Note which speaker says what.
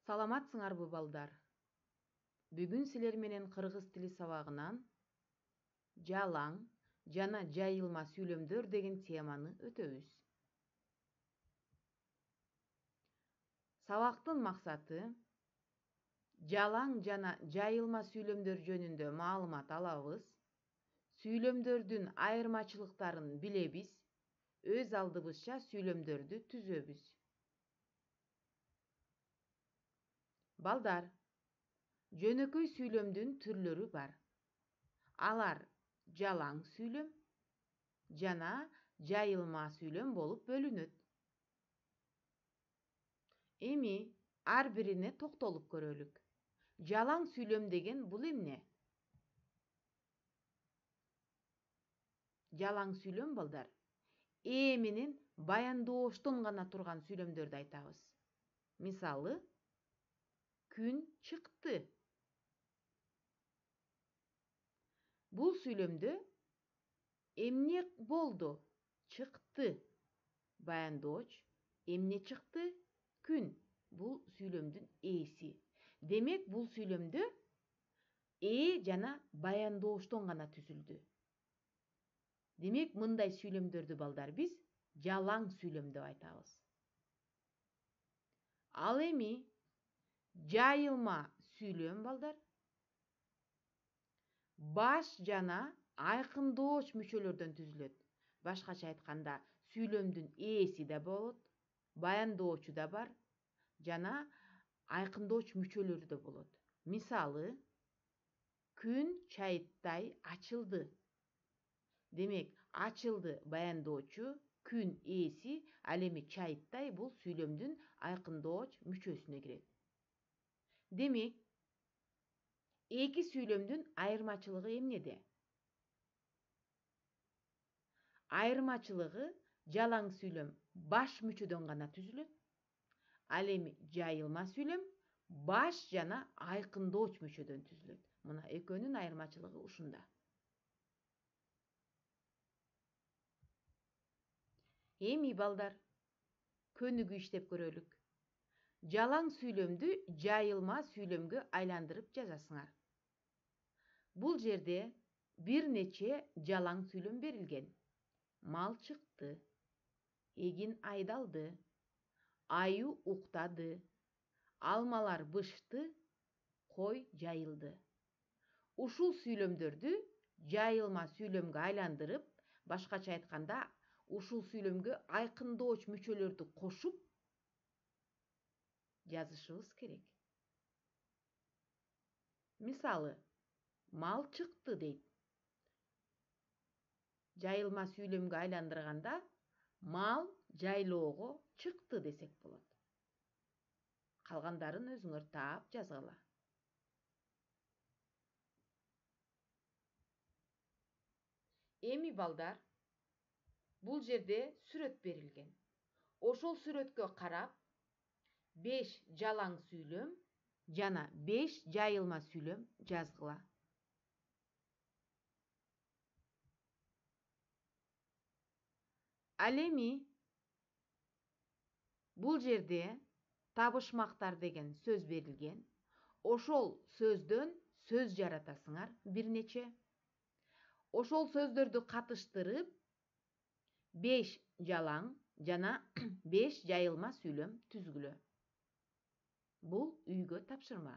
Speaker 1: Саламатсыңарбы балдар? Бүгүн силер менен кыргыз тили сабагынан жалаң жана жайылма сүйлөмдөр деген теманы өтөбүз. Сабактын максаты жалаң жана жайылма сүйлөмдөр жөнүндө маалымат алабыз, сүйлөмдөрдүн айырмачылыктарын билебиз, өз алдыбызча сүйлөмдөрдү түзөбүз. Балдар, жөнөкөй сүйлөмдүн түрлөрү бар. Алар жалаң сүйлөм жана жайылма сүйлөм болуп бөлүнөт. Эми ар бирине токтолуп көрөлүк. Жалаң сүйлөм деген бул эмне? Жалаң сүйлөм балдар, менен баяндооштон гана турган сүйлөмдөрдү айтабыз. Мисалы, күн чыкты. Бул сүйлөмдө эмне болду? Чыкты. Баяндооч эмне чыкты? Күн. Бул сүйлөмдүн ээси. Демек, бул сүйлөмдө жана баяндооштон гана түзүлдү. Демек, мындай сүйлөмдөрдү балдар биз жалаң сүйлөм деп айтабыз. Ал эми жайылма сүйлөм балдар баш жана айкындооч мүчөлөрдөн түзүлөт. Башкача айтканда, сүйлөмдүн ээси да болот, баяндоочу да бар, жана айкындооч мүчөлөрү да болот. Мисалы, күн чайыттай ачылды. Демек, ачылды баяндоочу, күн ээси, ал эми чайыттай бул сүйлөмдүн айкындооч мүчөсүнө кирет. Демек, эки сүйлөмдүн айырмачылыгы эмнеде? Айырмачылыгы жалаң сүйлөм баш мүчөдөн гана түзүлөт. Ал эми жайылма сүйлөм баш жана айкындооч мүчөдөн түзүлөт. Мына экөөнүн айырмачылыгы ушунда. Эми балдар, көнүгүү иштеп көрөлүк. Жалаң сүйлөмдү жайылма сүйлөмгө айландырып жазасыңар. Бул жерде бир нече жалаң сүйлөм берилген. Мал чыкты, эгин айдалды, аю уктады, алмалар бышты, кой жайылды. Ушул сүйлөмдөрдү жайылма сүйлөмгө айландырып, башкача айтканда, ушул сүйлөмгө айкындооч мүчөлөрдү кошуп жазышыбыз керек. Мисалы, мал чыкты дейт. Жайылма сүйлөмгө айландырганда, мал жайлоого чыкты десек болот. Калгандарын өзүңөр таап жазгыла. Эми балдар, бул жерде сүрөт берилген. Ошол сүрөткө карап, 5 жалаң сүйлөм жана 5 жайылма сүйлөм жазгыла. Ал эми бул жерде табышмактар деген сөз берилген. Ошол сөздөн сөз жаратасыңар бир нече. Ошол сөздөрдү катыштырып 5 жалаң жана 5 жайылма сүйлөм түзгүлө. Бул үйгө тапшырма.